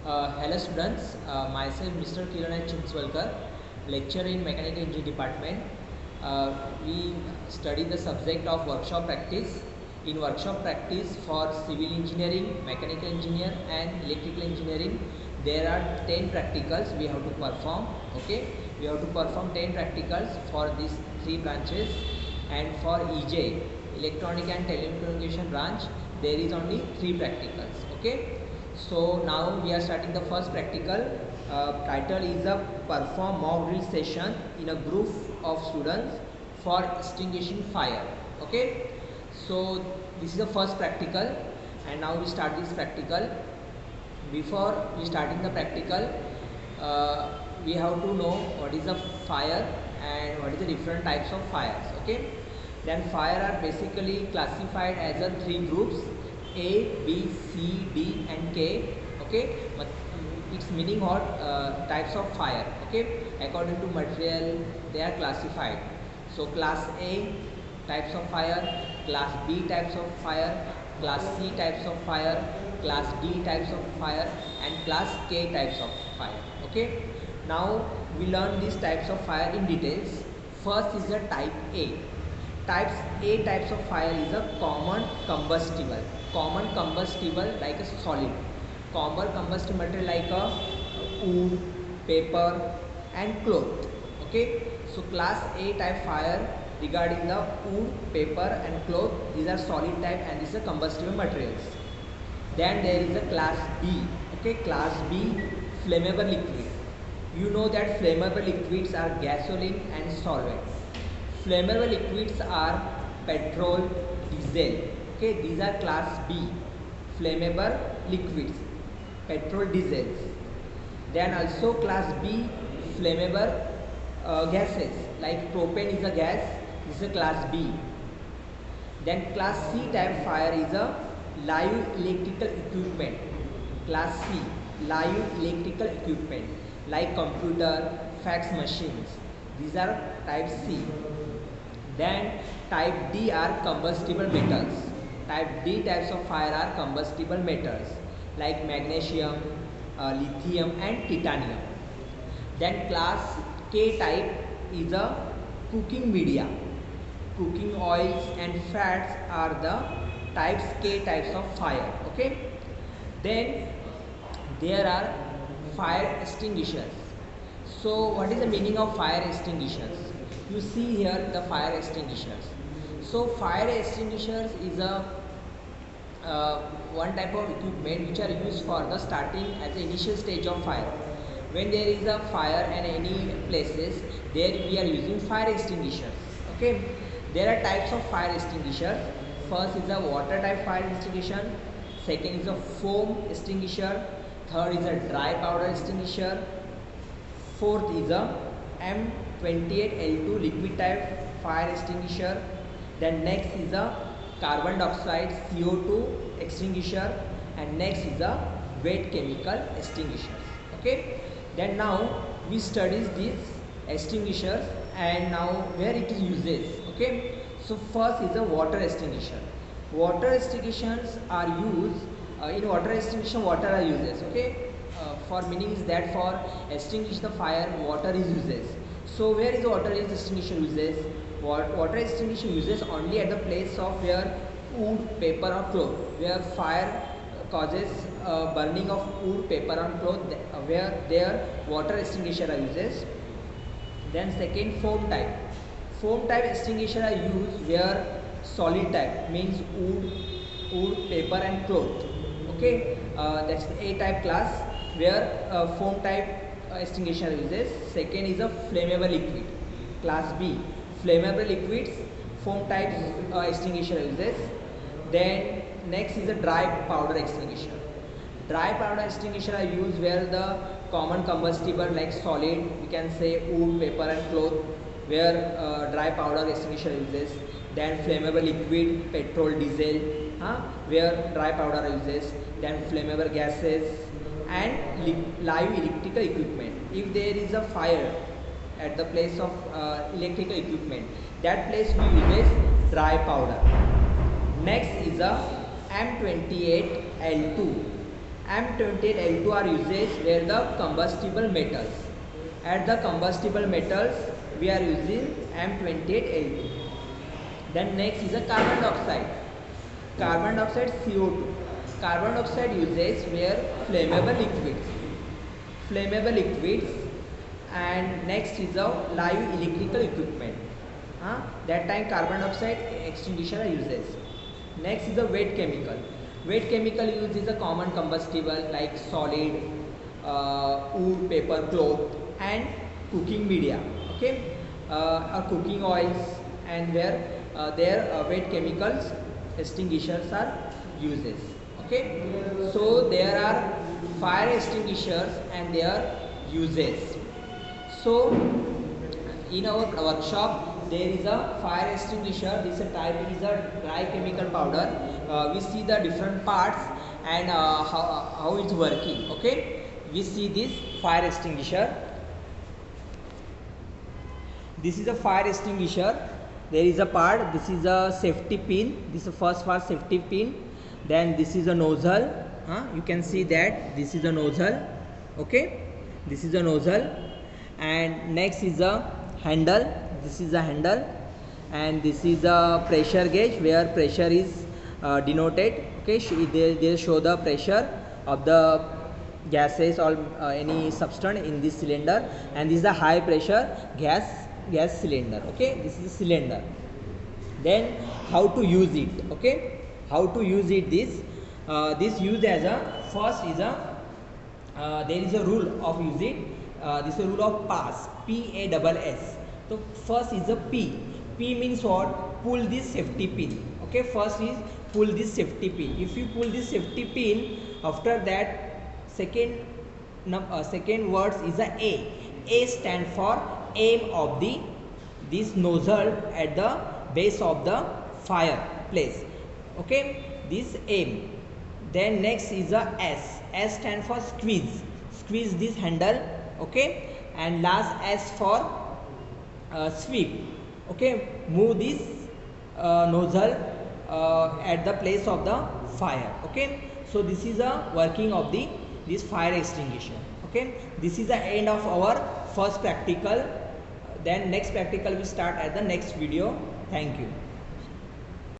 Hello students, myself Mr. Kiran Chinswalkar, lecturer in Mechanical Engineering Department. We study the subject of workshop practice. In workshop practice for civil engineering, mechanical engineer and electrical engineering, there are 10 practicals we have to perform. Okay, we have to perform 10 practicals for these 3 branches, and for EJ, electronic and telecommunication branch, there is only 3 practicals. Okay, so now we are starting the first practical. Title is a perform mock drill session in a group of students for extinguishing fire. Okay, so this is the first practical, and now we start this practical. Before we starting the practical, we have to know what is a fire and what is the different types of fires. Okay, then fire are basically classified as a 3 groups: A, B, C, D and K. Okay, its meaning what types of fire. Okay, according to material they are classified. So class A types of fire, class B types of fire, class C types of fire, class D types of fire and class K types of fire. Okay, now we learn these types of fire in details. First is the type A. Types of fire is a common combustible like a solid, common combustible material like a wood, paper and cloth. Okay, so class A type fire regarding the wood, paper and cloth, these are solid type and these are combustible materials. Then there is a class B. Okay, class B, flammable liquid. You know that flammable liquids are gasoline and solvent. Flammable liquids are petrol, diesel. Okay, these are class B, flammable liquids, petrol, diesels. Then also class B, flammable gases like propane is a gas. This is a class B. Then class C type fire is a live electrical equipment. Class C, live electrical equipment like computer, fax machines. These are type C. Then type D are combustible metals. Type D types of fire are combustible metals like magnesium, lithium and titanium. Then class K type is a cooking media. Cooking oils and fats are the types K types of fire. Okay. Then there are fire extinguishers. So what is the meaning of fire extinguishers? You see here the fire extinguishers. So fire extinguishers is a one type of equipment which are used for the starting as the initial stage of fire. When there is a fire in any places, there we are using fire extinguishers. Okay, there are types of fire extinguishers. First is a water type fire extinguisher, second is a foam extinguisher, third is a dry powder extinguisher, fourth is a M28L2 liquid type fire extinguisher. Then next is a carbon dioxide CO2 extinguisher, and next is a wet chemical extinguishers. Okay, then now we study these extinguishers and now where it is uses. Okay, so first is a water extinguisher. Water extinguishers are used in water extinguisher. Water are uses. Okay, for meaning is that for extinguish the fire, water is uses. So where is water extinguisher uses? Water extinguisher uses only at the place of where wood, paper or cloth, where fire causes burning of wood, paper or cloth, where their water extinguisher are uses. Then second, foam type. Foam type extinguisher are used where solid type means wood, paper and cloth. Okay, that's the A type class where foam type extinguisher uses. Second is a flammable liquid. Class B, flammable liquids, foam type extinguisher uses. Then next is a dry powder extinguisher. Dry powder extinguisher are used where the common combustible like solid, we can say wood, paper and cloth, where dry powder extinguisher uses. Then flammable liquid, petrol, diesel, where dry powder uses. Then flammable gases and live electrical equipment. If there is a fire at the place of electrical equipment, that place we uses dry powder. Next is a M28L2. M28L2 are used where the combustible metals. At the combustible metals, we are using M28L2. Then next is a carbon dioxide. Carbon dioxide CO2. Carbon dioxide uses where flammable liquids. Flammable liquids. And next is a live electrical equipment. That time carbon dioxide extinguisher uses. Next is a wet chemical. Wet chemical use is a common combustible like solid, wood, paper, cloth, and cooking media. Okay, or cooking oils, and where their wet chemicals extinguishers are uses. Okay, so there are fire extinguishers and their uses. So in our workshop there is a fire extinguisher. This type is a dry chemical powder. We see the different parts and how it's working. Okay, we see this fire extinguisher. This is a fire extinguisher. There is a part. This is a safety pin. This is the first part, safety pin. Then this is a nozzle. You can see that this is a nozzle. Okay, this is a nozzle. And next is a handle. This is a handle, and this is a pressure gauge where pressure is denoted. Okay, they show the pressure of the gases or any substance in this cylinder, and this is a high pressure gas cylinder. Okay, this is a cylinder. Then how to use it? Okay, how to use it? This used as a first is a there is a rule of use it. This is a rule of pass, PASS. So first is a P. P means what? Pull this safety pin. Okay, first is pull this safety pin. If you pull this safety pin, after that second words is a A. A stand for aim of this nozzle at the base of the fireplace. Okay, this aim. Then next is a S. S stand for squeeze. Squeeze this handle. Okay, and last S for sweep. Okay, move this nozzle at the place of the fire. Okay, so this is a working of this fire extinguisher. Okay, this is the end of our first practical. Then next practical will start at the next video. Thank you.